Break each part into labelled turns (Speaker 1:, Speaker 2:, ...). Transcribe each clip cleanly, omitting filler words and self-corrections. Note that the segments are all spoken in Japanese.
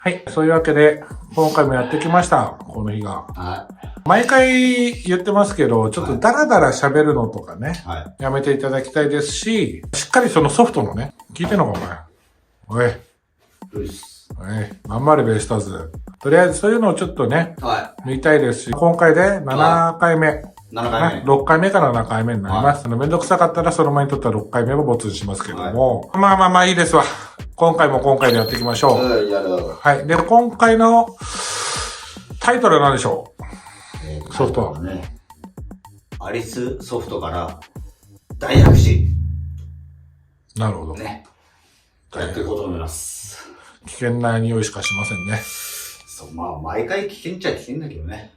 Speaker 1: はい。そういうわけで、今回もやってきました。この日が。
Speaker 2: は
Speaker 1: 毎回言ってますけど、ちょっとダラダラ喋るのとかね、やめていただきたいですし、しっかりそのソフトのね、聞いてんのかお前。おい。頑張れベイスターズ。とりあえずそういうのをちょっとね、見たいですし、今回で7回目。
Speaker 2: 7回目。
Speaker 1: 6回目から7回目になります。めんどくさかったらその前にとったら6回目も没しますけども。まあいいですわ。今回も今回でやっていきましょう。はい。で、今回のタイトルは何でしょう？ソフトは
Speaker 2: ね。アリスソフトから大白紙。
Speaker 1: なるほど。
Speaker 2: ね。やっていこうと思います。
Speaker 1: 危険な匂いしかしませんね。
Speaker 2: そう、まあ毎回危険っちゃ危険だけどね。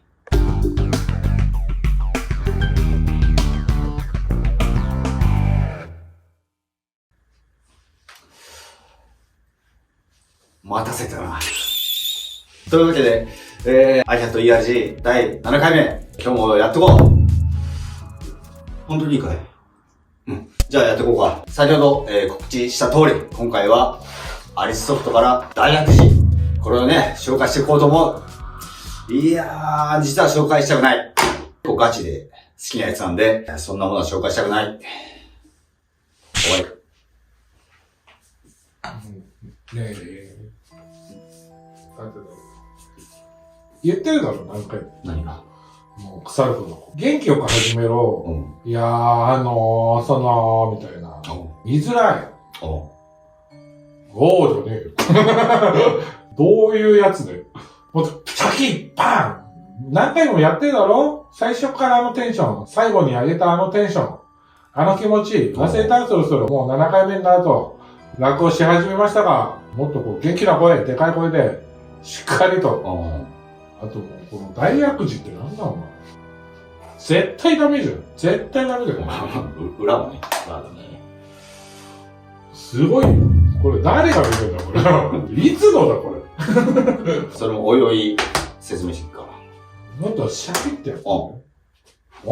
Speaker 2: 待たせたな。というわけで、アイキャット ERG 第7回目。今日もやってこう。本当にいいかい？うん。じゃあやってこうか。先ほど、告知した通り、今回はアリスソフトから大白紙。これをね、紹介していこうと思う。いやー、実は紹介したくない。ガチで好きなやつなんで、そんなものは紹介したくない。おい。
Speaker 1: 言ってるだろ、何回も。
Speaker 2: 何が？
Speaker 1: もう腐るほど。元気よく始めろ。いやー、みたいな。言いづらい。おーじゃねえよ。どういうやつで。もう、チャキッパン何回もやってるだろ？最初からあのテンション。最後に上げたあのテンション。あの気持ち。忘れたらそろそろもう7回目になると、楽をし始めましたが、もっとこう元気な声、でかい声で、しっかりと。あと、この大悪事ってなんだお前。絶対ダメじゃん。絶対ダメだよ。
Speaker 2: 裏もね。
Speaker 1: すごいよ。これ誰が見てんだこれ。いつのだこれ。
Speaker 2: それもおいおい説明していくから。
Speaker 1: もっとシャキってやつ。お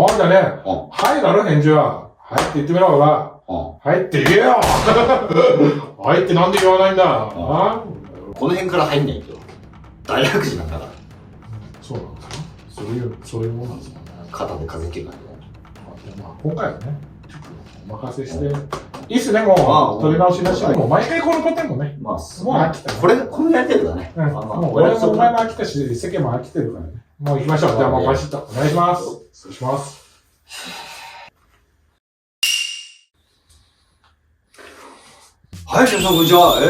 Speaker 1: んだね。はいだろ返事は。はいって言ってみろ、ほら。はいって言えよ。はいってなんで言わないんだ。
Speaker 2: この辺から入んないと。大悪事なんだから。
Speaker 1: そうなんですか？そういうもんなんですかね。
Speaker 2: 肩で風切る感じ
Speaker 1: まあ、今回はね、お任せして。いいっすね、もう、取り直しなしで。もう毎回このパターンもね。もう飽きた。
Speaker 2: このやりてるだね。
Speaker 1: もう俺もお前も飽きたし、世間も飽きてるからね。もう行きましょう。じゃあもうバシッと。お願いします。失礼します。
Speaker 2: はい、皆さんこんにちは。とい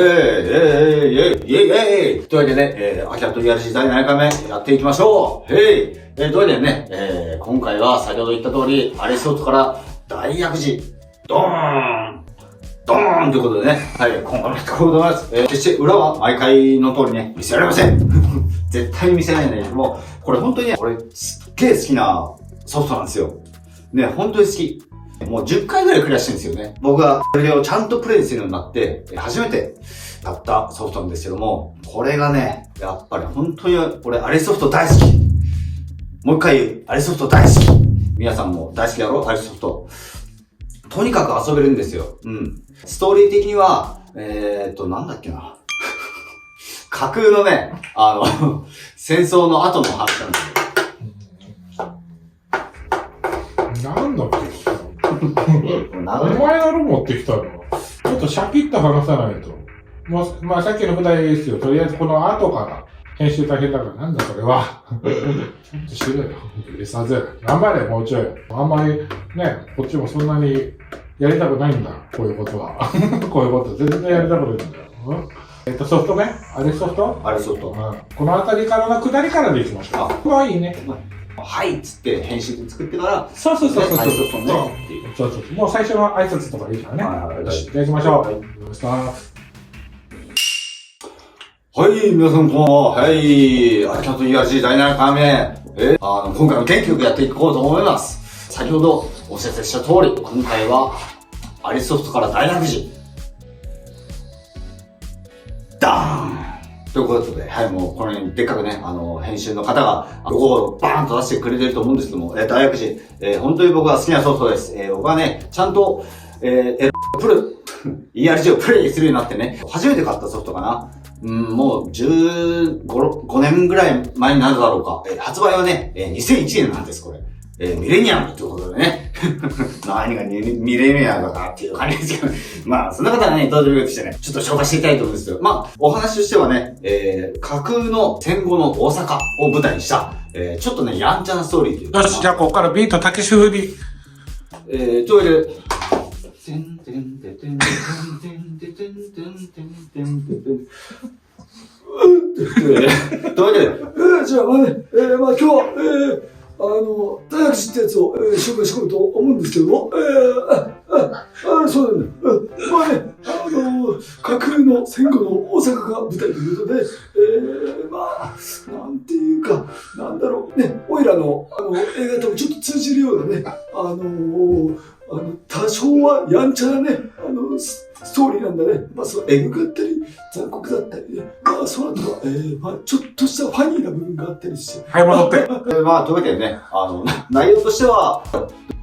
Speaker 2: うわけで、アキャット ERG 第7回目やっていきましょう。というわけでね、今回は先ほど言った通り、アリスソフトから大白紙、ドーンということでね、はい、今回もやっていこうと思います。決して裏は毎回の通りね、見せられません。絶対に見せないんだけども、これ本当にね、俺すっげえ好きなソフトなんですよ。ね、本当に好き。もう10回ぐらいクリアしてるんですよね。僕がこれをちゃんとプレイするようになって、初めて買ったソフトなんですけども、これがね、やっぱり本当に俺アリスソフト大好き。もう一回言う、アリスソフト大好き。皆さんも大好きだろ？アリスソフト。とにかく遊べるんですよ。ストーリー的には、なんだっけな。架空のね、戦争の後の話なんですよ。
Speaker 1: なんだっけお前だろ持ってきたの。ちょっとシャキッと話さないと。まあさっきのくだりですよ。とりあえずこの後から編集大変だからなんだそれは。ちゃんとしろよ。頑張れ、もうちょい。あんまりね、こっちもそんなにやりたくないんだ。こういうことは。こういうこと全然やりたくないんだよ。ソフトね。アリスソフト？
Speaker 2: アリスソフト。
Speaker 1: このあたりからの下りからでいきましょう。ここはいいね。
Speaker 2: はいっつって編集で作ってから、
Speaker 1: そう。
Speaker 2: そう。
Speaker 1: もう最初の挨拶とかいいからね。よし、じゃあ行きましょう。
Speaker 2: はい、皆さんこんばんは。はい、アキャット ERG 第7回目。今回も元気よくやっていこうと思います。先ほどお知らせした通り、今回はアリスソフトから大白紙。ダーンということで、はい、もうこのようにでっかくね、編集の方がロゴをバーンと出してくれてると思うんですけども、大白紙、本当に僕は好きなソフトです。僕はね、ちゃんと、プル、ERG をプレイするようになってね、初めて買ったソフトかな。もう15、5年ぐらい前になるだろうか。発売はね、2001年なんです、これ。ミレニアムということでね。何がミレニアムだかっていう感じですけど、まあ、そんな方はね、どうでもよくしてね、ちょっと紹介していきたいと思うんですけど、まあ、お話としてはね、架空の戦後の大阪を舞台にした、ちょっとね、やんちゃなストーリーというか。
Speaker 1: よし、じゃあここからビートたけし風に。
Speaker 2: というわけで、というわけで、
Speaker 3: じゃあ、まあね、まあ今日は、大学生ってやつを、紹介してこようと思うんですけども、そうなんだ。まあね、架空の戦後の大阪が舞台ということで、まあ、なんていうか、なんだろう、ね、おいらの、映画ともちょっと通じるようなね、多少はやんちゃなね、ストーリーなんだね。まあ、エグかったり、残酷だったりね。まあ、その後は、まあ、ちょっとしたファニーな部分があったりして。
Speaker 1: はい、戻って。
Speaker 2: まあ、というわけでね、内容としては、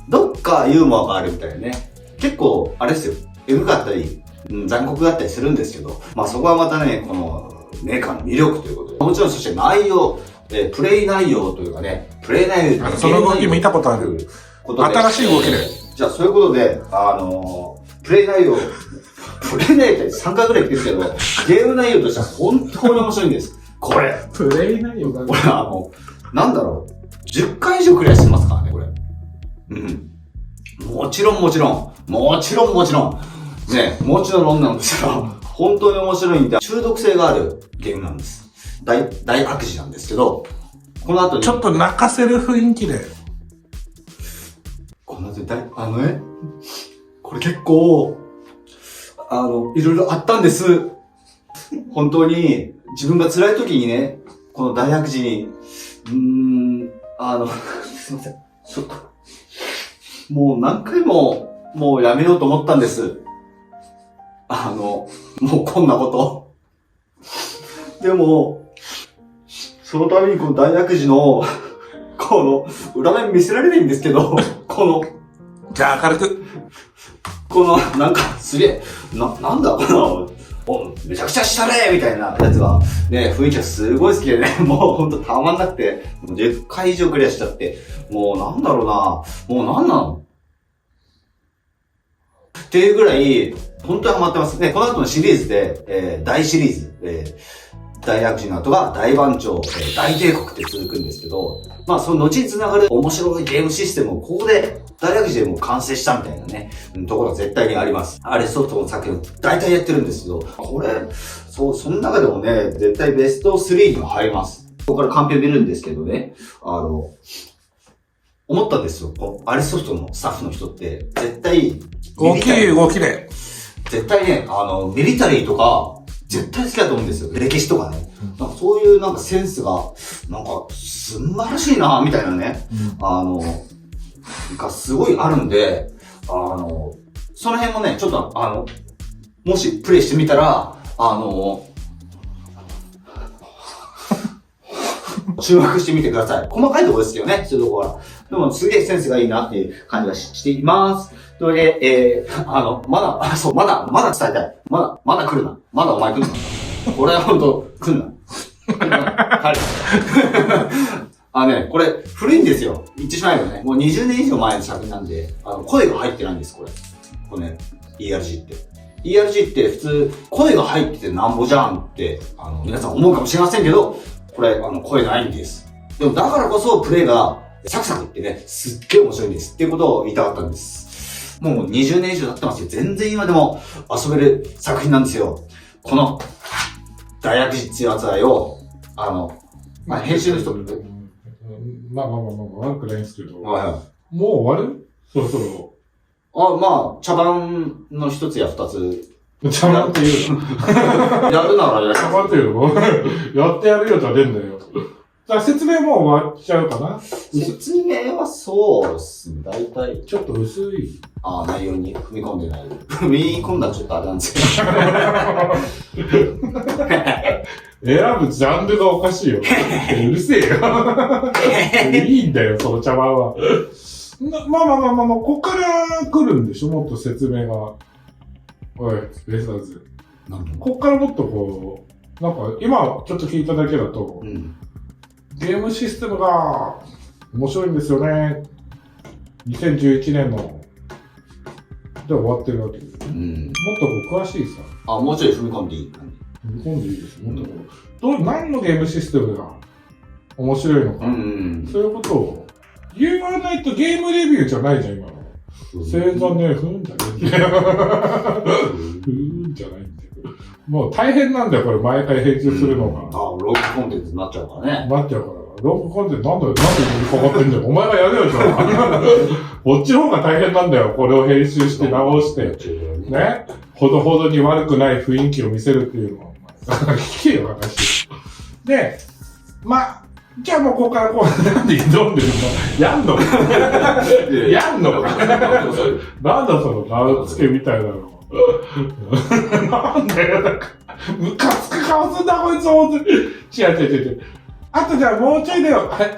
Speaker 2: どっかユーモアがあるみたいなね。結構、あれですよ、エグかったり、残酷だったりするんですけど、まあそこはまたね、このメーカーの魅力ということで。もちろんそして内容、プレイ内容というかね、プレイ内容
Speaker 1: その動き見たことある。新しい動きで。
Speaker 2: じゃあそういうことで、プレイ内容って3回ぐらい言ってるけど、ゲーム内容としては本当に面白いんです。これ。
Speaker 1: プレイ内容がね。
Speaker 2: これなんだろう。10回以上クリアしてますからね、これ。もちろん。ね、もちろん論なんですが、本当に面白いんで、中毒性があるゲームなんです。大悪事なんですけど、この後に。
Speaker 1: ちょっと泣かせる雰囲気で。
Speaker 2: この後にこれ結構、いろいろあったんです。本当に、自分が辛い時にね、この大悪事に、すいません。ちょっと、もう何回も、もうやめようと思ったんです。もうこんなこと。でも、そのためにこの大悪事の、この、裏面見せられないんですけど、
Speaker 1: じゃあ明るく。
Speaker 2: なんか、すげえ、なんだめちゃくちゃしたねみたいなやつが、ね、雰囲気がすごい好きでね、もうほんとたまんなくて、もう10回以上クリアしちゃって、もうなんだろうな、もうなんなのっていうぐらい、本当にハマってますね。この後のシリーズで、大シリーズ、大悪事の後が大番長、大帝国って続くんですけど、まあその後に繋がる面白いゲームシステムをここで大悪事でもう完成したみたいなね、ところが絶対にあります。アレソフトの作品を大体やってるんですけど、これ、その中でもね、絶対ベスト3にも入ります。ここからカンペ見るんですけどね、思ったんですよ。アレソフトのスタッフの人って、絶対、
Speaker 1: 大きい動きで。
Speaker 2: 絶対ね、ミリタリーとか、絶対好きだと思うんですよ。歴史とかね。なんかそういうなんかセンスが、なんか素晴らしいなみたいなね。がすごいあるんで、その辺もね、ちょっともしプレイしてみたら、注目してみてください。細かいところですよね、そういうところは。でもすげえセンスがいいなっていう感じがしています。というわけで、まだ伝えたい。まだ来るな。まだお前来るな。これはほんと、来んな。はい。ね、これ、古いんですよ。言ってしまえばね。もう20年以上前の作品なんで、声が入ってないんです、これ。これね、ERG って。ERG って普通、声が入っててなんぼじゃんって、皆さん思うかもしれませんけど、これ、声ないんです。でも、だからこそ、プレイが、サクサクいってね、すっげえ面白いんです。っていうことを言いたかったんです。もう20年以上経ってますよ。全然今でも遊べる作品なんですよ。この、大悪事っていう扱いを、編集の人、
Speaker 1: まあ、悪くないんですけど。
Speaker 2: はいはい。
Speaker 1: もう終わるそろそろ。
Speaker 2: まあ、茶番の一つや二つ。
Speaker 1: 茶番って言うの
Speaker 2: やるならやる。
Speaker 1: 茶番って言うのやってやるよじゃねえんだよ。じゃあ説明もう終わっちゃうかな
Speaker 2: 説明はそうですね。大体。
Speaker 1: ちょっと薄い。
Speaker 2: 内容に踏み込んでない。踏み込んだらちょっとあれなんですけど。
Speaker 1: 選ぶジャンルがおかしいよ。うるせえよ。いいんだよ、その茶番は。まあ、こっから来るんでしょもっと説明が。おい、レスラーズ。
Speaker 2: なんで
Speaker 1: こっからもっとこう、なんか、今ちょっと聞いただけだと、ゲームシステムが面白いんですよね。2011年の、で終わってるわけです。もっとこう詳しいさ。
Speaker 2: あ、もうちょい踏み込んでいい感じ。
Speaker 1: 踏み込んでいいです。もっとこう、何のゲームシステムが面白いのか。そういうことを言わないとゲームレビューじゃないじゃん、今の。星座ね、ふんじゃないんだよ。ふんじゃないんだよ。もう大変なんだよ、これ、毎回編集するのが。
Speaker 2: ロークコンテンツになっちゃうからね。
Speaker 1: なっちゃうから。ロークコンテンツなんでかかってんだよ。お前がやるよ、じゃあ。こっちの方が大変なんだよ。これを編集して直して。ね。ほどほどに悪くない雰囲気を見せるっていうのを。聞けよ、話。で、じゃあもうここからこう、なんで挑んでるのやんのやんのなんだその名付けみたいなの。なんだよ、なんか、ムカつく顔すんだこいつ、ほんとに。違う。あとじゃあもうちょいで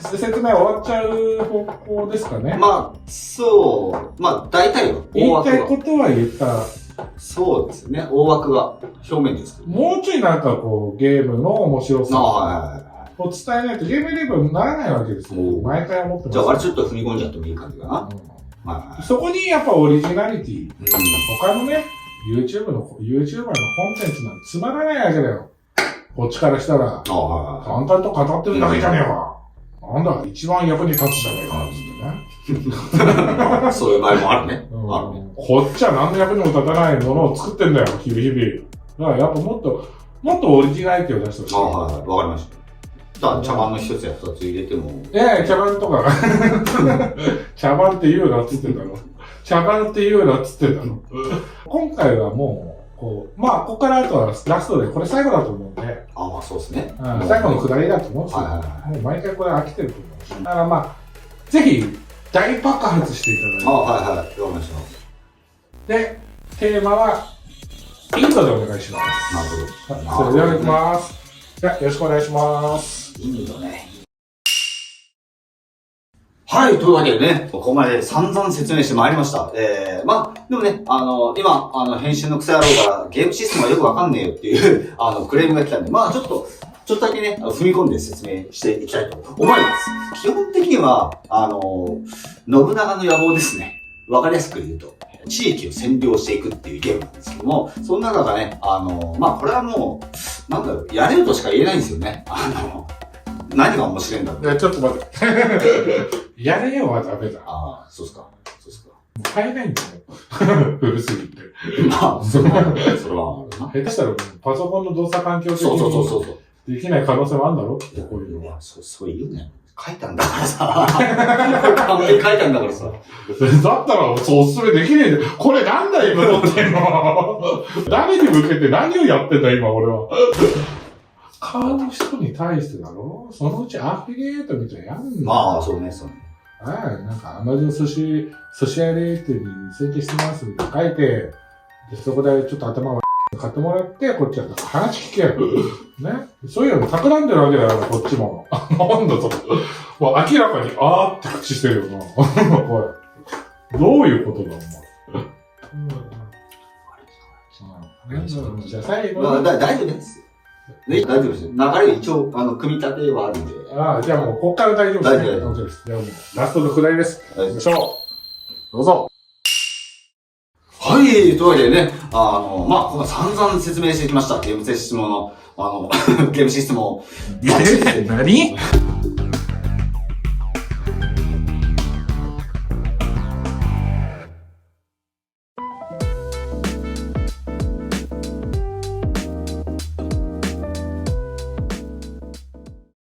Speaker 1: 説明終わっちゃう方向ですかね。
Speaker 2: そう。大体は。
Speaker 1: 言いたいことは言った。
Speaker 2: そうですね。大枠が表面ですけど。
Speaker 1: もうちょいなんかこう、ゲームの面白さを伝えないとゲームレビューにならないわけですよ。毎回思ってます。
Speaker 2: じゃあ、あれちょっと踏み込んじゃってもいい感じかな。
Speaker 1: そこにやっぱオリジナリティ。他のね、YouTuber のコンテンツなんてつまらないわけだよ。こっちからしたら、淡々と語ってるだけじゃねえわ。なんだ、一番役に立つじゃねえか、つってね。
Speaker 2: そういう場合もあるね。
Speaker 1: こっちは何の役にも立たないものを作ってんだよ、日々。だからやっぱもっとオリジナリティを出してほしい。
Speaker 2: わかりました。茶碗の一つや二つ入れても。
Speaker 1: 茶碗とか。茶碗って言うなっつってたの。茶碗って言うなっつってたの。今回はもう、ここからあとはラストで、これ最後だと思うんで。
Speaker 2: そうですね。
Speaker 1: 最後の下りだと思うんですよ。もう毎回これ飽きてると思うし。だからぜひ、大爆発していただいて。
Speaker 2: わかりました。
Speaker 1: で、テーマは、インドでお願いします。
Speaker 2: なる
Speaker 1: ほど。それでは行きます。じゃあ、よろしくお願いします。
Speaker 2: インドね。はい、というわけでね、ここまで散々説明してまいりました。でもね、今、編集の癖野郎からゲームシステムはよくわかんねえよっていう、クレームが来たんで、ちょっとだけね、踏み込んで説明していきたいと思います。基本的には、信長の野望ですね。わかりやすく言うと、地域を占領していくっていうゲームなんですけども、その中がね、これはもう、やれるとしか言えないんですよね。何が面白いんだって。
Speaker 1: ちょっと待って。やれよはダメだ。
Speaker 2: そうっすか。
Speaker 1: 買えないんだよ。古すぎて。
Speaker 2: それは。
Speaker 1: 下手したらパソコンの動作環境的にできない可能性もあるんだろきっとこういうのは。
Speaker 2: そう言うね。書いたんだからさ。完璧書いたんだからさ。
Speaker 1: だったら、おすすめできねえで。これなんだ今撮ってんの誰に向けて何をやってんだ今俺は。買う人に対してだろそのうちアフィリエイトみたいなやるんだ。
Speaker 2: そうね。
Speaker 1: なんか、アマゾン寿司屋レートに請求してますって書いて、で、そこでちょっと頭を買ってもらって、こっちは話聞けよ。ね。そういうの企んでるわけだから、こっちも。なんだと。もう明らかに、って口してるよな。これ。どういうことだ、お前。じゃあ最後に。
Speaker 2: 大丈夫です。大丈夫です。流れ一応、組み立てはあるんで。
Speaker 1: じゃあもう、こっから大丈夫です。大丈夫です。じゃあもう、ラストの下りです。行きましょう。どうぞ。
Speaker 2: はい、というわけでね、この散々説明してきました。ゲームシステムの、ゲームシステムを。
Speaker 1: 何